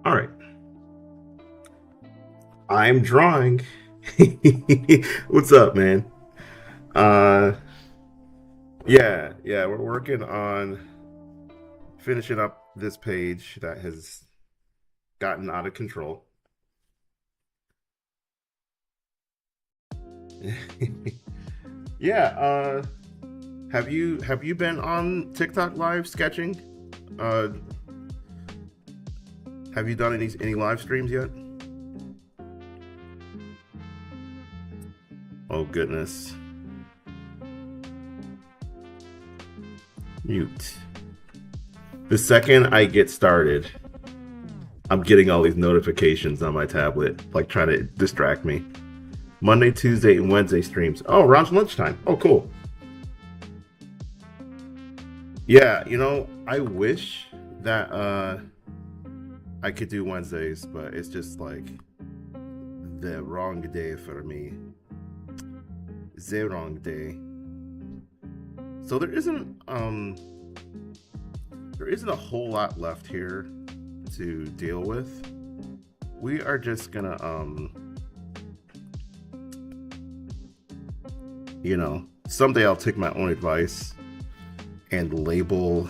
All right. I'm drawing. What's up, man? Uh yeah, we're working on finishing up this page that has gotten out of control. Yeah, have you been on TikTok live sketching? Uh have you done any live streams yet? Oh goodness. Mute. The second I get started, I'm getting all these notifications on my tablet, like trying to distract me. Monday, Tuesday, and Wednesday streams. Oh, around lunchtime. Oh, cool. Yeah, I wish that I could do Wednesdays, but it's just like the wrong day for me. The wrong day. So there isn't a whole lot left here to deal with. We are just gonna someday I'll take my own advice and label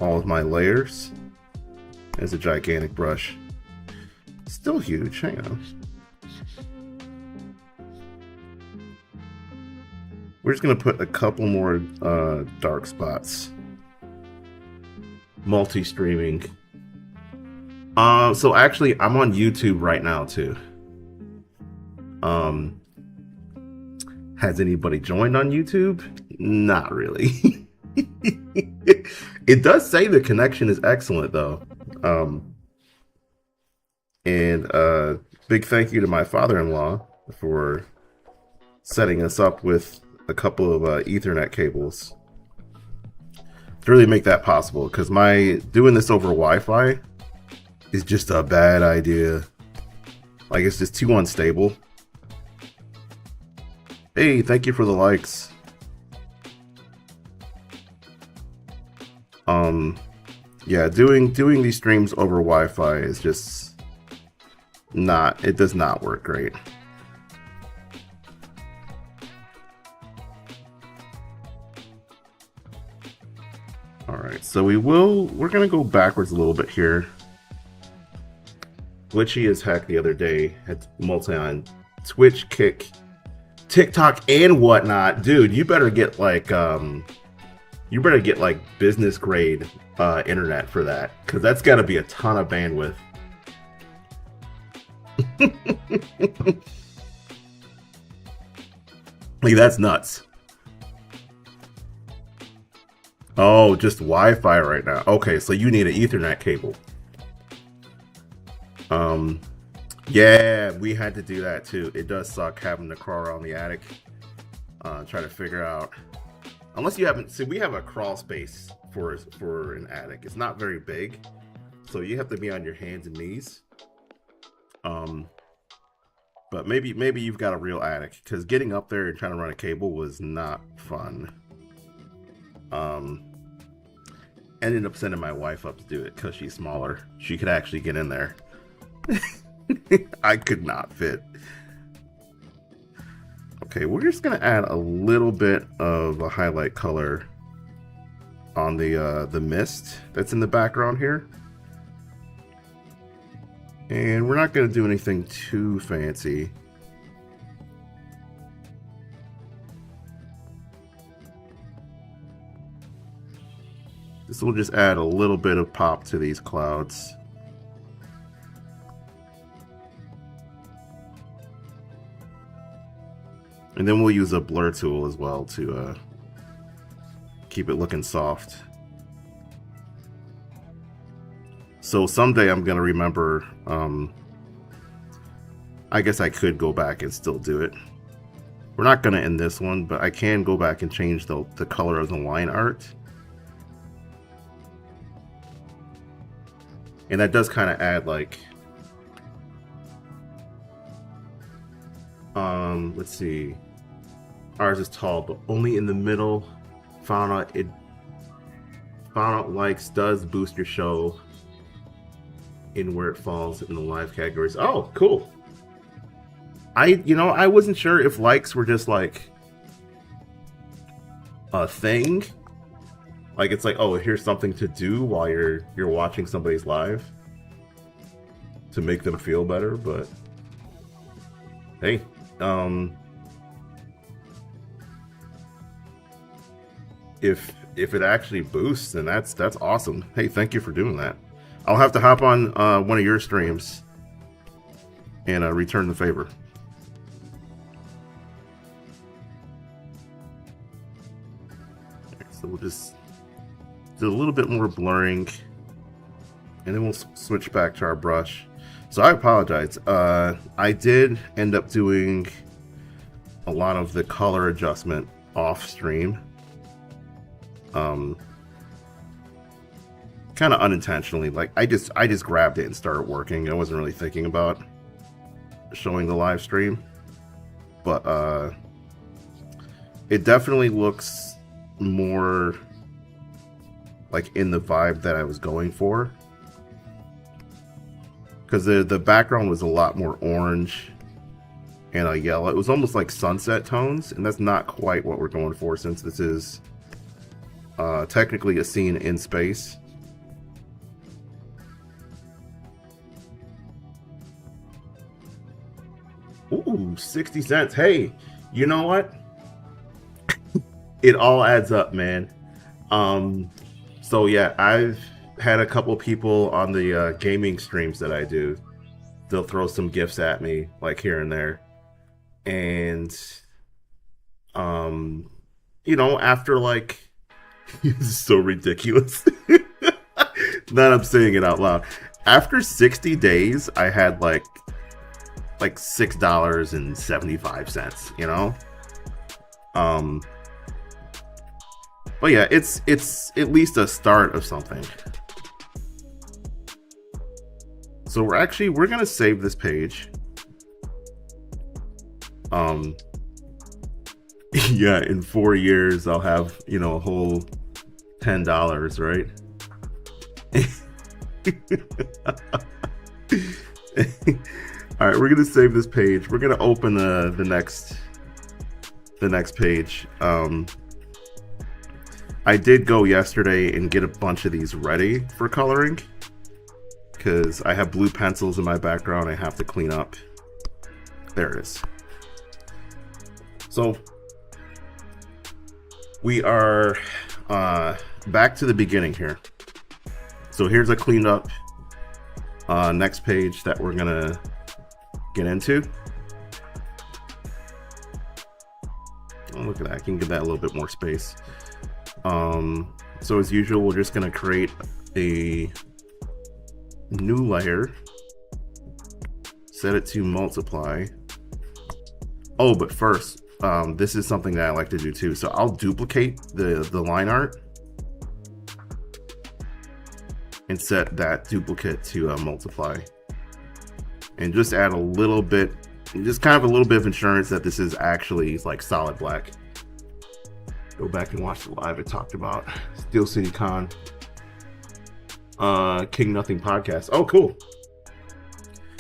all of my layers as a gigantic brush. Still huge, hang on. We're just gonna put a couple more dark spots. Multi-streaming. So actually I'm on YouTube right now too. Has anybody joined on YouTube? Not really. It does say the connection is excellent though. And big thank you to my father-in-law for setting us up with a couple of Ethernet cables to really make that possible, because my doing this over Wi-Fi is just a bad idea. Like, it's just too unstable. Hey, thank you for the likes. Yeah, doing these streams over Wi-Fi is just not, it does not work great. Alright, so we're gonna go backwards a little bit here. Glitchy as heck the other day had multi on Twitch, Kick, TikTok, and whatnot. Dude, you better get like business grade internet for that, because that's got to be a ton of bandwidth. Like, that's nuts. Oh, just Wi-Fi right now. Okay, so you need an Ethernet cable. Yeah, we had to do that too. It does suck having to crawl around the attic, try to figure out. Unless you haven't, see, we have a crawl space for an attic. It's not very big, so you have to be on your hands and knees. But maybe you've got a real attic, because getting up there and trying to run a cable was not fun. Ended up sending my wife up to do it because she's smaller. She could actually get in there. I could not fit. Okay, we're just gonna add a little bit of a highlight color on the mist that's in the background here. And we're not gonna do anything too fancy. This will just add a little bit of pop to these clouds. And then we'll use a blur tool as well to keep it looking soft. So someday I'm gonna remember, I guess I could go back and still do it. We're not gonna in this one, but I can go back and change the color of the line art. And that does kind of add like, let's see. Ours is tall, but only in the middle. Found out likes does boost your show in where it falls in the live categories. Oh, cool. I wasn't sure if likes were just like a thing. Like it's like, oh, here's something to do while you're watching somebody's live to make them feel better, but hey, if it actually boosts, then that's awesome. Hey, thank you for doing that. I'll have to hop on one of your streams and return the favor. So we'll just do a little bit more blurring, and then we'll switch back to our brush. So I apologize. I did end up doing a lot of the color adjustment off stream. Kind of unintentionally. Like I just grabbed it and started working. I wasn't really thinking about showing the live stream, but it definitely looks more like in the vibe that I was going for, because the background was a lot more orange and a yellow. It was almost like sunset tones, and that's not quite what we're going for, since this is technically a scene in space. Ooh, 60 cents. Hey, you know what? It all adds up, man. So yeah, I've had a couple people on the gaming streams that I do. They'll throw some gifts at me, like here and there. And you know, after like this is so ridiculous. Now I'm saying it out loud. After 60 days, I had like $6.75, you know? But yeah, it's at least a start of something. So we're gonna save this page. Yeah, in 4 years I'll have, you know, a whole $10, right? All right, we're gonna save this page. We're gonna open the next page. I did go yesterday and get a bunch of these ready for coloring, because I have blue pencils in my background I have to clean up. There it is. So we are back to the beginning here. So here's a cleaned up next page that we're gonna get into. Oh, look at that, I can give that a little bit more space. So as usual, we're just gonna create a new layer, set it to multiply. Oh, but first, this is something that I like to do too. So I'll duplicate the line art and set that duplicate to multiply, and just add a little bit, just kind of a little bit of insurance that this is actually like solid black. Go back and watch the live I talked about. Steel City Con. King Nothing podcast. Oh, cool.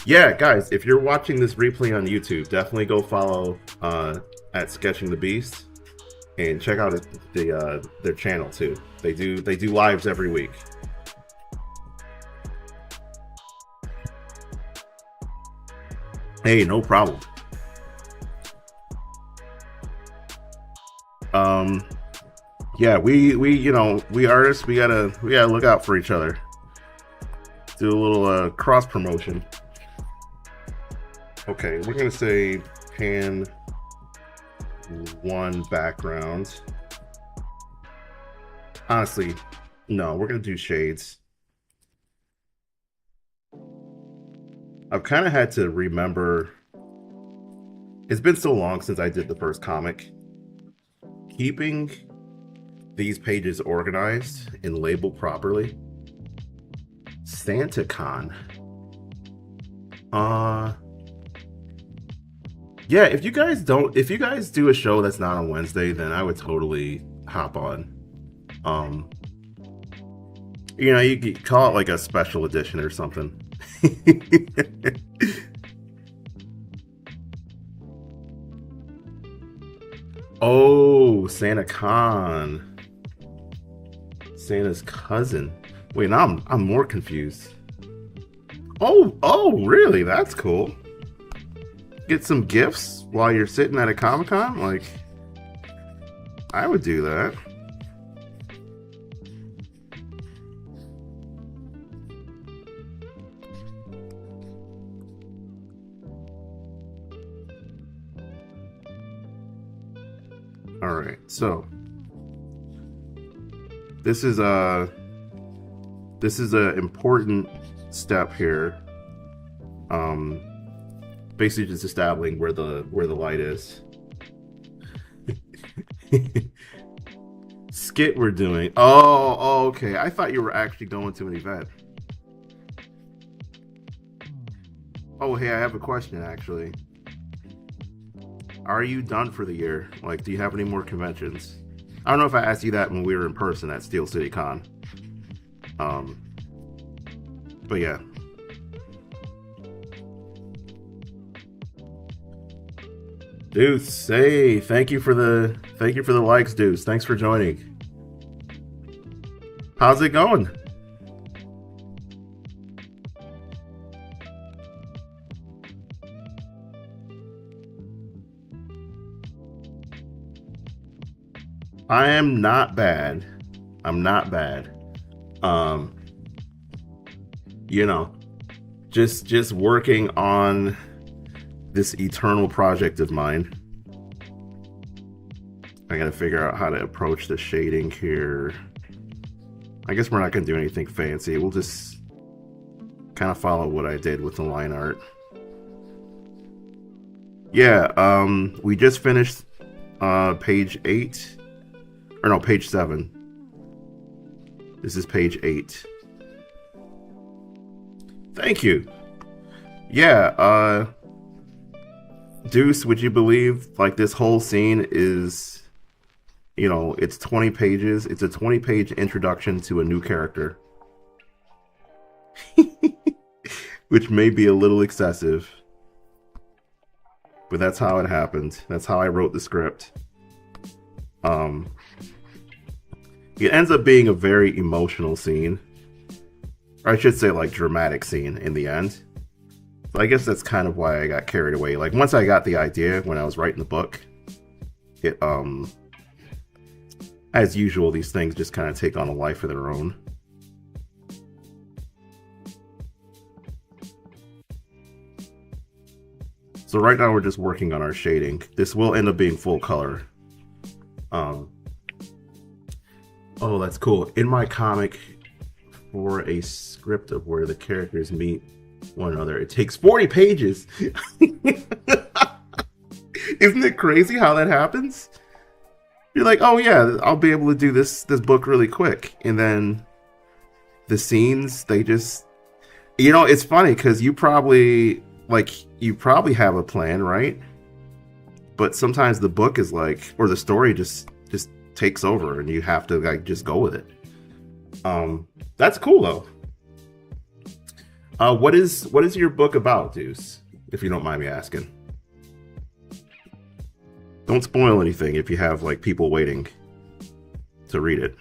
Yeah, guys, if you're watching this replay on YouTube, definitely go follow at Sketching the Beast and check out their channel too. They do lives every week. Hey, no problem. Yeah, we you know, we artists, we gotta look out for each other. Do a little cross promotion. Okay, we're gonna say pan 1 background. Honestly, no, we're gonna do shades. I've kind of had to remember, it's been so long since I did the first comic. Keeping these pages organized and labeled properly. SantaCon. Yeah, if you guys do a show that's not on Wednesday, then I would totally hop on. You know, you could call it like a special edition or something. Oh, Santa Con. Santa's cousin. Wait, now I'm more confused. Oh, really? That's cool. Get some gifts while you're sitting at a Comic-Con? Like, I would do that. All right, so this is a important step here. Basically just establishing where the light is. Skit we're doing. Oh, okay. I thought you were actually going to an event. Oh, hey, I have a question actually. Are you done for the year? Like, do you have any more conventions? I don't know if I asked you that when we were in person at Steel City Con. But yeah. Deuce, hey, thank you for the likes, Deuce. Thanks for joining. How's it going? I am not bad. I'm not bad. You know, just working on this eternal project of mine. I gotta figure out how to approach the shading here. I guess we're not gonna do anything fancy. We'll just kind of follow what I did with the line art. Yeah, we just finished page 8. Or no, page 7. This is page 8. Thank you. Yeah, Deuce, would you believe, like, this whole scene is, you know, it's 20 pages. It's a 20-page introduction to a new character. Which may be a little excessive. But that's how it happened. That's how I wrote the script. It ends up being a very emotional scene. Or I should say, like, dramatic scene in the end. So I guess that's kind of why I got carried away. Like, once I got the idea when I was writing the book, it, as usual, these things just kind of take on a life of their own. So right now we're just working on our shading. This will end up being full color. Oh, that's cool. In my comic, for a script of where the characters meet one another, it takes 40 pages. Isn't it crazy how that happens? You're like, oh yeah, I'll be able to do this book really quick. And then the scenes, they just... You know, it's funny because you probably have a plan, right? But sometimes the book is like, or the story just takes over and you have to, like, just go with it. That's cool though. What is your book about, Deuce? If you don't mind me asking. Don't spoil anything if you have, like, people waiting to read it.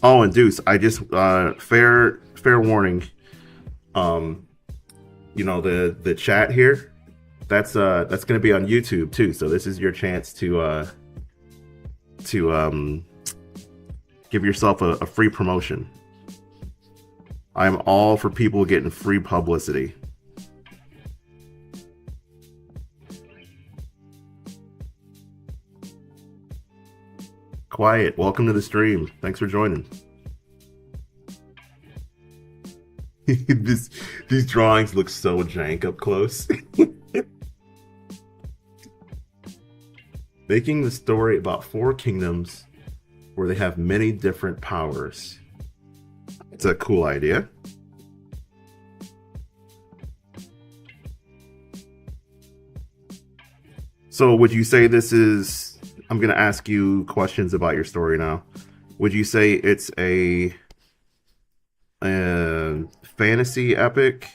Oh, and Deuce, I just fair warning. You know, the chat here, that's gonna be on YouTube too. So this is your chance to give yourself a free promotion. I'm all for people getting free publicity. Quiet, welcome to the stream. Thanks for joining. These drawings look so jank up close. Making the story about 4 kingdoms where they have many different powers. It's a cool idea. So would you say this is I'm gonna ask you questions about your story now. Would you say it's a fantasy epic,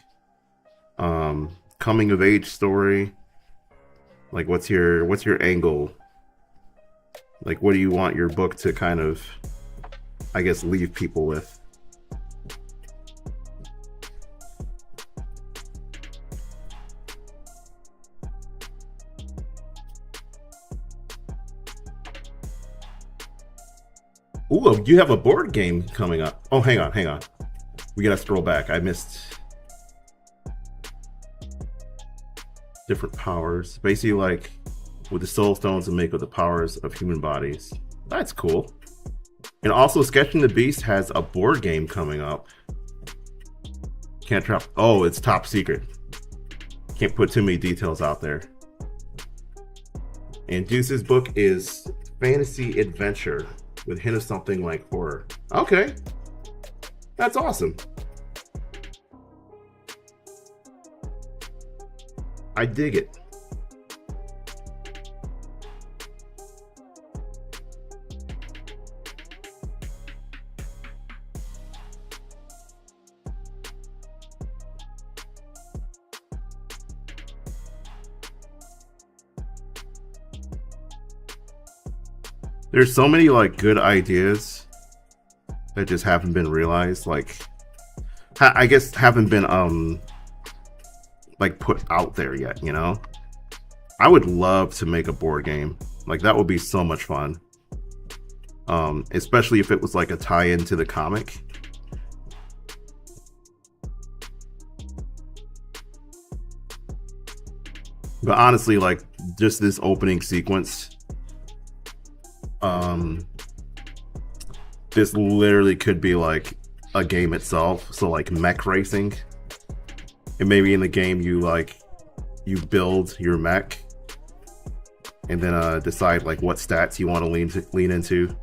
coming of age story? Like, what's your angle? Like, what do you want your book to kind of, I guess, leave people with? Ooh, you have a board game coming up. Oh, hang on. We gotta scroll back. I missed different powers. Basically, like with the soul stones and make with the powers of human bodies. That's cool. And also, Sketching the Beast has a board game coming up. Can't drop. Oh, it's top secret. Can't put too many details out there. And Deuce's book is fantasy adventure with a hint of something like horror. Okay. That's awesome. I dig it. There's so many like good ideas that just haven't been realized. Like, I guess haven't been like put out there yet. You know, I would love to make a board game. Like, that would be so much fun. Especially if it was like a tie-in to the comic. But honestly, like, just this opening sequence, this literally could be like a game itself. So like mech racing, and maybe in the game you build your mech and then decide like what stats you want to lean into.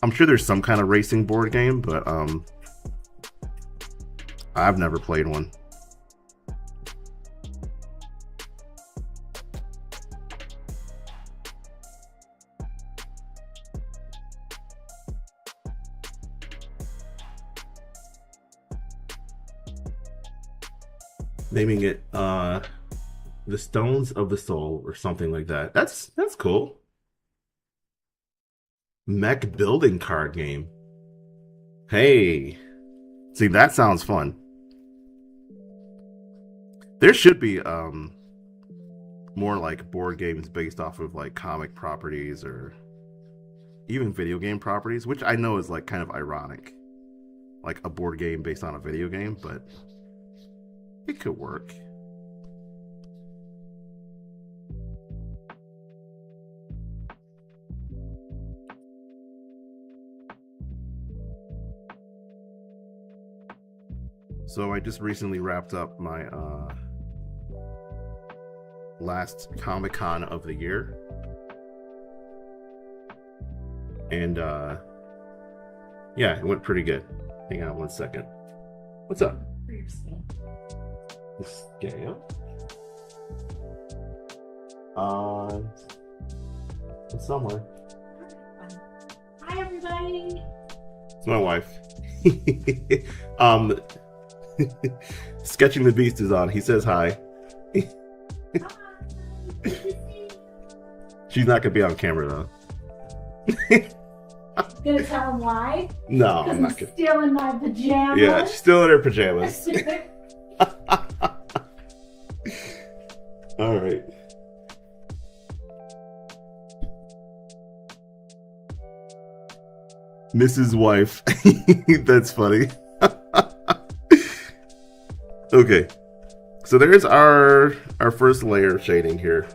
I'm sure there's some kind of racing board game, but I've never played one. Naming it the Stones of the Soul or something like that. That's cool. Mech building card game. Hey, see, that sounds fun. There should be more like board games based off of like comic properties or even video game properties, which I know is like kind of ironic. Like a board game based on a video game, but it could work. So I just recently wrapped up my last Comic-Con of the year. And yeah, it went pretty good. Hang on one second. What's up? The scale. It's somewhere. Hi, everybody. It's my wife. Sketching the Beast is on. He says hi. She's not gonna be on camera though. Gonna tell him why? No, I'm not gonna. Still in my pajamas. Yeah, she's still in her pajamas. All right. Mrs. Wife. That's funny. Okay. So there's our first layer of shading here.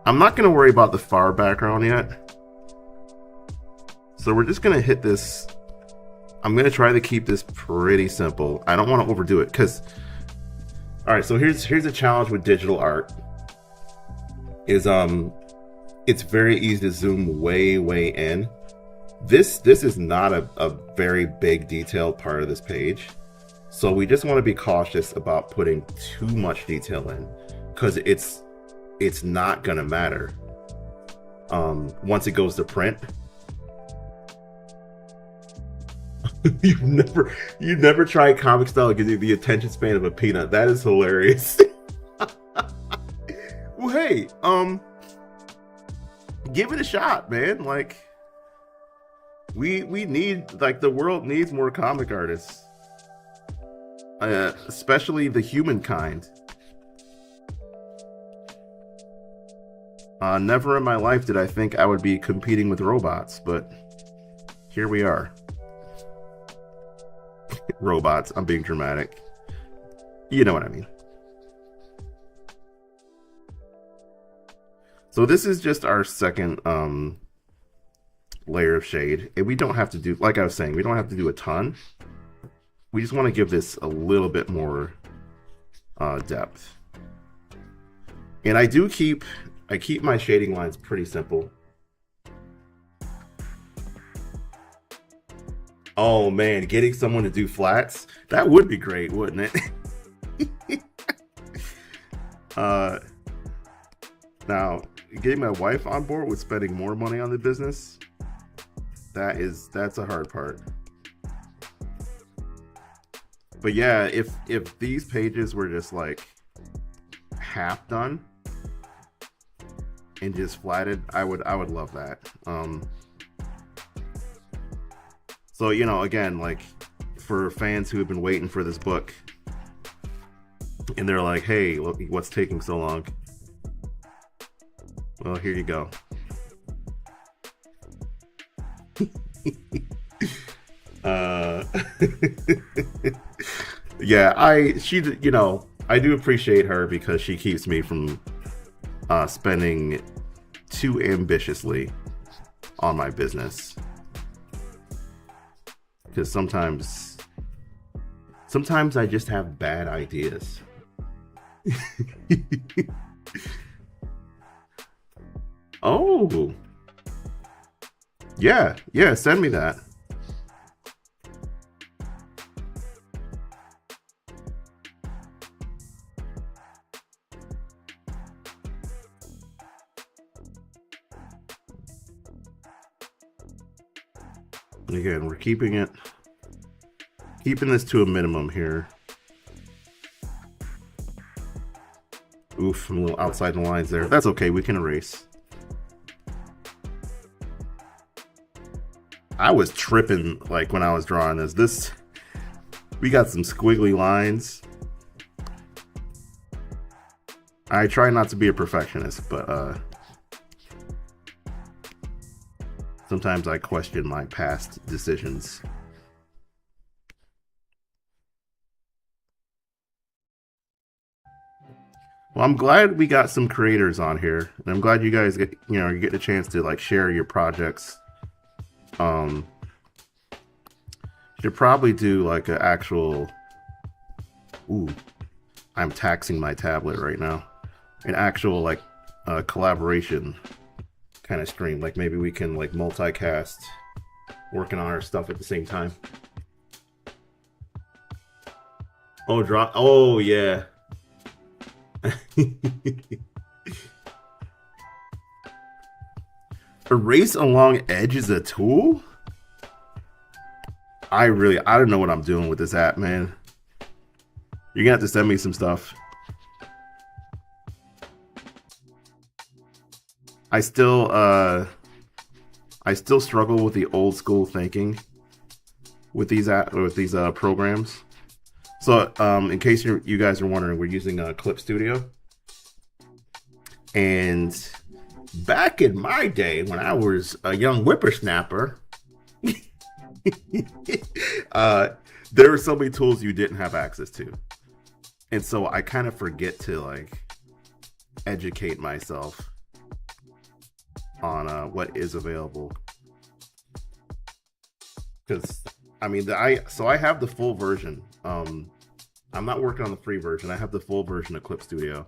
I'm not going to worry about the far background yet. So we're just going to hit this. I'm going to try to keep this pretty simple. I don't want to overdo it because, all right, so here's a challenge with digital art is it's very easy to zoom way in. This is not a very big detailed part of this page. So we just want to be cautious about putting too much detail in, because it's not gonna matter once it goes to print. you never tried comic style gives you the attention span of a peanut. That is hilarious. Well, hey, give it a shot, man. Like, we need, like, the world needs more comic artists, especially the humankind. Never in my life did I think I would be competing with robots, but here we are. Robots. I'm being dramatic. You know what I mean. So this is just our second layer of shade. And we don't have to do, like I was saying, we don't have to do a ton. We just want to give this a little bit more depth. And I keep my shading lines pretty simple. Oh man, getting someone to do flats, that would be great, wouldn't it? Now, getting my wife on board with spending more money on the business, that's a hard part. But yeah, if these pages were just like half done and just flatted, I would love that. So, you know, again, like, for fans who have been waiting for this book and they're like, hey, look, what's taking so long? Well, here you go. Yeah, I do appreciate her because she keeps me from spending too ambitiously on my business. Because sometimes I just have bad ideas. Oh, yeah, send me that. Again, we're keeping this to a minimum here. Oof, I'm a little outside the lines there. That's okay, we can erase. I was tripping, like, when I was drawing this. We got some squiggly lines. I try not to be a perfectionist, but sometimes I question my past decisions. Well, I'm glad we got some creators on here, and I'm glad you guys get a chance to, like, share your projects. Should probably do like an actual. Ooh, I'm taxing my tablet right now. An actual, like, collaboration kind of stream. Like, maybe we can, like, multicast, working on our stuff at the same time. Oh, drop. Oh, yeah. Erase along edge is a tool? I don't know what I'm doing with this app, man. You're gonna have to send me some stuff. I still struggle with the old school thinking with these programs. So, in case you guys are wondering, we're using Clip Studio. And back in my day, when I was a young whippersnapper, there were so many tools you didn't have access to. And so I kind of forget to, like, educate myself on what is available. Because, I mean, I have the full version. I'm not working on the free version. I have the full version of Clip Studio.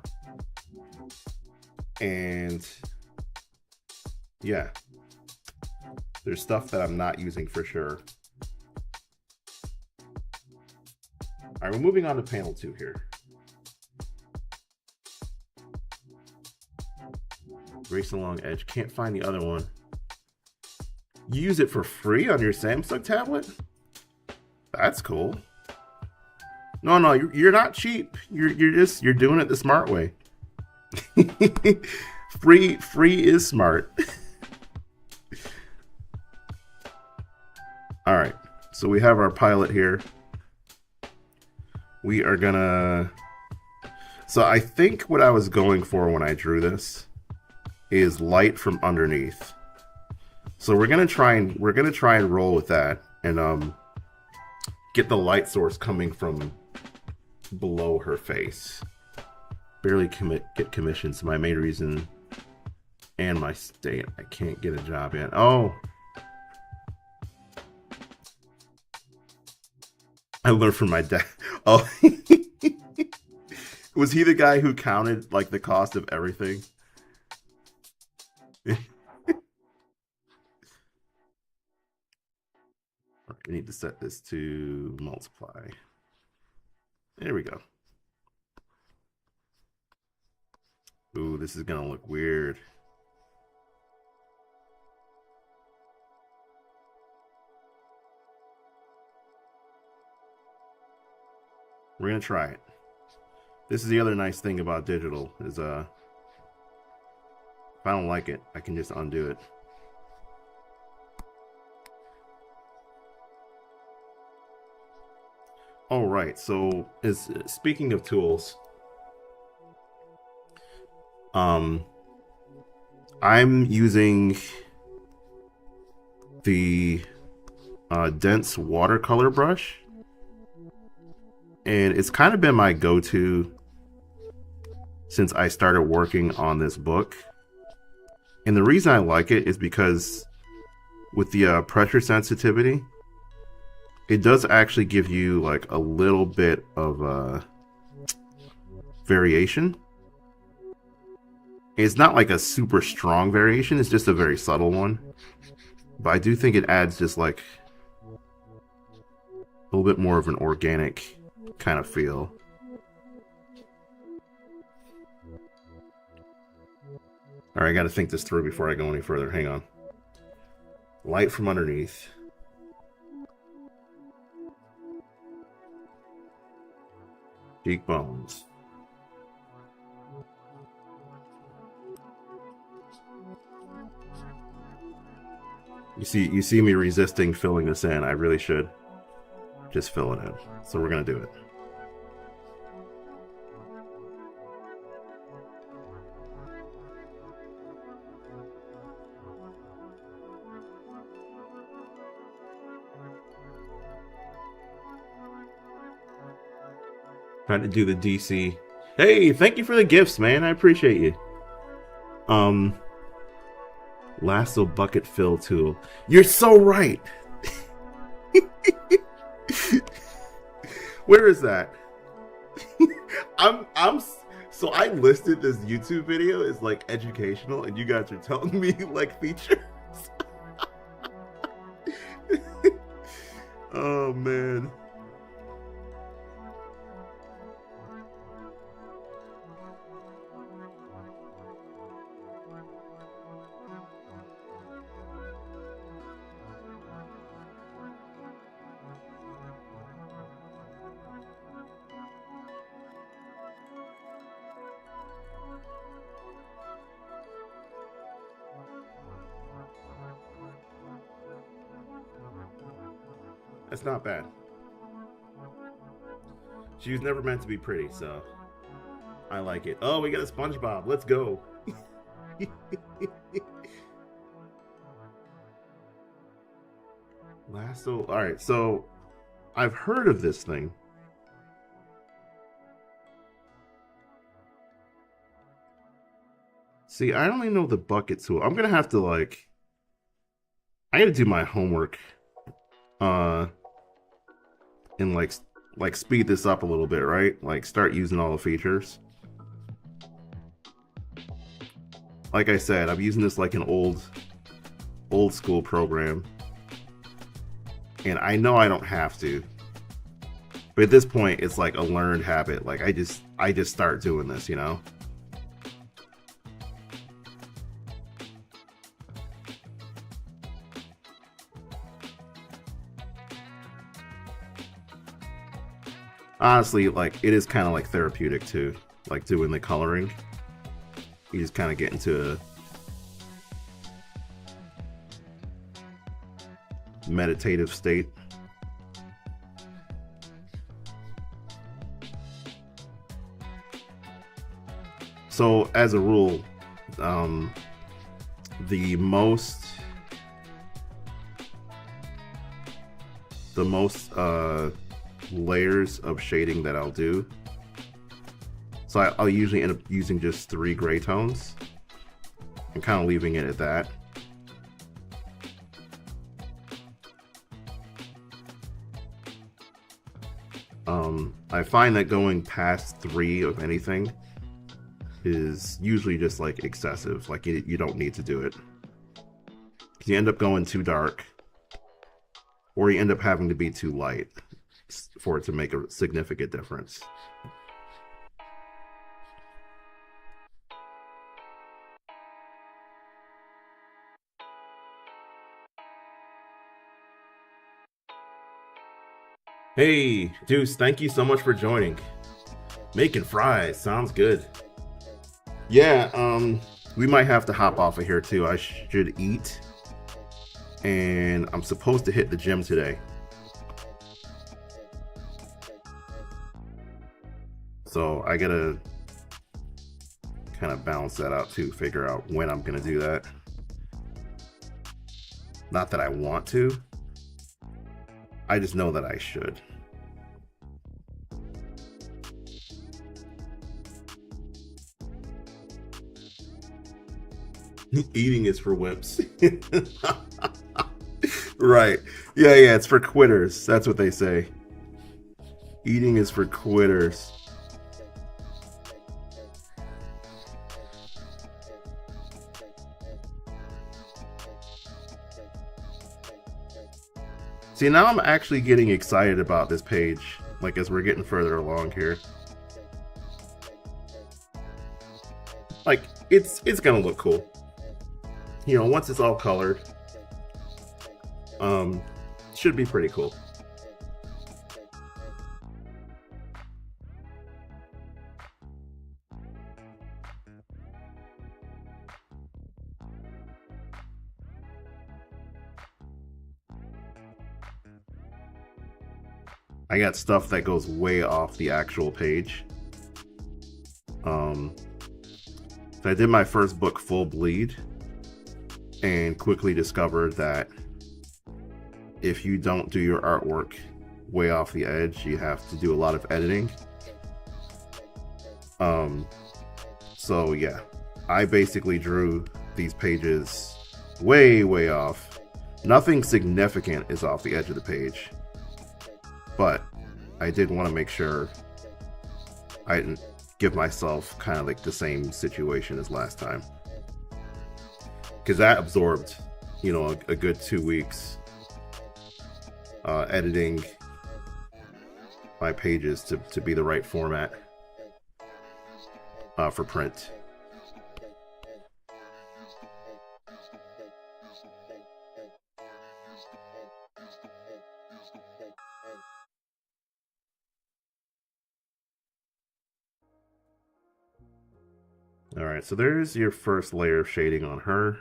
And yeah, there's stuff that I'm not using for sure. All right, we're moving on to panel 2 here. Grayscale Long Edge. Can't find the other one. You use it for free on your Samsung tablet? That's cool. No, you're not cheap. You're doing it the smart way. Free is smart. All right, so we have our pilot here. We are gonna. So I think what I was going for when I drew this is light from underneath. So we're gonna try and roll with that and get the light source coming from below her face. Barely get commissions. My main reason and my state. I can't get a job yet. Oh. I learned from my dad. Oh. Was he the guy who counted like the cost of everything? We need to set this to multiply. There we go. Ooh, this is gonna look weird. We're gonna try it. This is the other nice thing about digital is if I don't like it, I can just undo it. All right, so speaking of tools, I'm using the dense watercolor brush, and it's kind of been my go-to since I started working on this book. And the reason I like it is because with the pressure sensitivity, it does actually give you like a little bit of variation. It's not like a super strong variation, it's just a very subtle one. But I do think it adds just like a little bit more of an organic kind of feel. Alright, I gotta think this through before I go any further. Hang on. Light from underneath. Cheekbones. You see me resisting filling this in. I really should just fill it in. So we're gonna do it. Trying to do the DC. Hey, thank you for the gifts, man. I appreciate you. Lasso bucket fill tool. You're so right. Where is that? So I listed this YouTube video as like educational, and you guys are telling me like features. Oh man. That's not bad. She was never meant to be pretty, so I like it. Oh, we got a SpongeBob. Let's go. Lasso. All right, so I've heard of this thing. See, I only know the bucket tool. I'm gonna have to like. I gotta do my homework. And like speed this up a little bit, right? Like start using all the features. Like I said, I'm using this like an old school program. And I know I don't have to. But at this point, it's like a learned habit. Like I just start doing this, you know? Honestly, like it is kind of like therapeutic too. Like doing the coloring. You just kind of get into a meditative state. So as a rule, the most layers of shading that I'll do, so I'll usually end up using just 3 gray tones and kind of leaving it at that. I find that going past 3 of anything is usually just like excessive. Like you don't need to do it. You end up going too dark, or you end up having to be too light for it to make a significant difference. Hey, Deuce, thank you so much for joining. Making fries, sounds good. Yeah, we might have to hop off of here too. I should eat, and I'm supposed to hit the gym today. So I gotta kind of balance that out too, figure out when I'm gonna do that. Not that I want to, I just know that I should. Eating is for wimps. Right. Yeah, it's for quitters. That's what they say. Eating is for quitters. See, now I'm actually getting excited about this page, like as we're getting further along here. Like, it's gonna look cool. You know, once it's all colored, should be pretty cool. I got stuff that goes way off the actual page. So I did my first book full bleed and quickly discovered that if you don't do your artwork way off the edge, you have to do a lot of editing. So yeah, I basically drew these pages way off. Nothing significant is off the edge of the page, but I did want to make sure I didn't give myself kind of like the same situation as last time, because that absorbed, you know, a good 2 weeks editing my pages to be the right format for print. Alright, so there's your first layer of shading on her.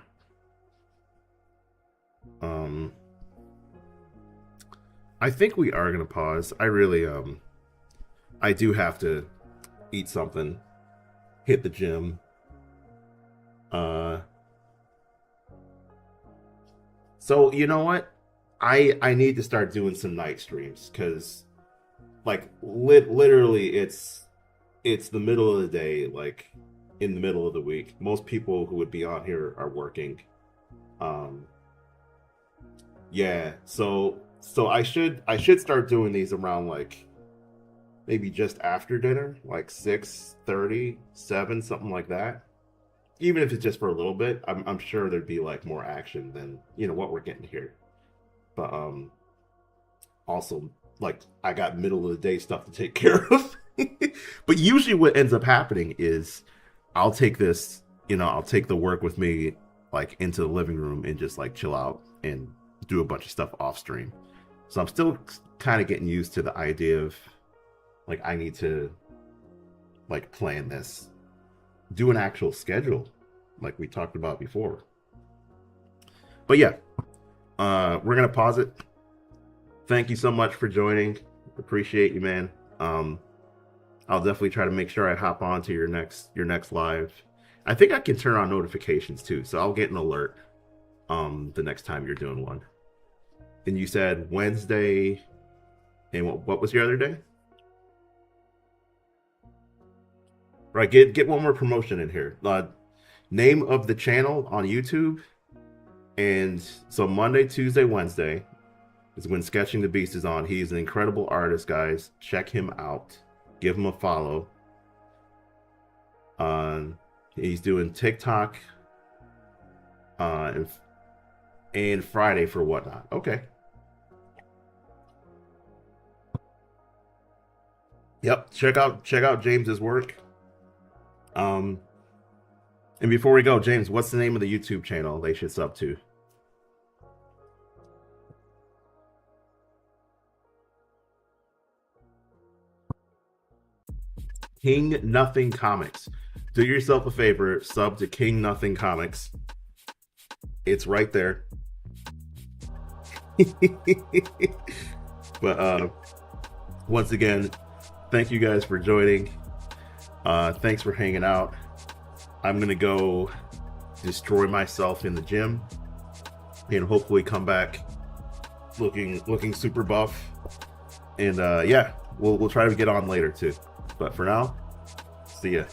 I think we are gonna pause. I really I do have to eat something, hit the gym. So you know what? I need to start doing some night streams, because like literally it's the middle of the day, like in the middle of the week. Most people who would be on here are working. Yeah, so I should start doing these around like maybe just after dinner, like 6:30, 7, something like that. Even if it's just for a little bit, I'm sure there'd be like more action than, you know, what we're getting here. But also like I got middle of the day stuff to take care of. But usually what ends up happening is I'll take this, I'll take the work with me like into the living room and just like chill out and do a bunch of stuff off stream. So I'm still kind of getting used to the idea of like I need to like plan this, do an actual schedule like we talked about before. But yeah, we're gonna pause it. Thank you so much for joining. Appreciate you, man. I'll definitely try to make sure I hop on to your next live. I think I can turn on notifications too, so I'll get an alert the next time you're doing one. And you said Wednesday, and what was your other day? Right, get one more promotion in here. Name of the channel on YouTube. And so Monday, Tuesday, Wednesday is when Sketching the Beast is on. He's an incredible artist, guys. Check him out. Give him a follow. He's doing TikTok and Friday for Whatnot. Okay. Yep. Check out James's work. And before we go, James, what's the name of the YouTube channel they should sub to? King Nothing Comics. Do yourself a favor, sub to King Nothing Comics. It's right there. But once again, thank you guys for joining. Thanks for hanging out. I'm gonna go destroy myself in the gym and hopefully come back looking super buff. And yeah, we'll try to get on later too. But for now, see ya.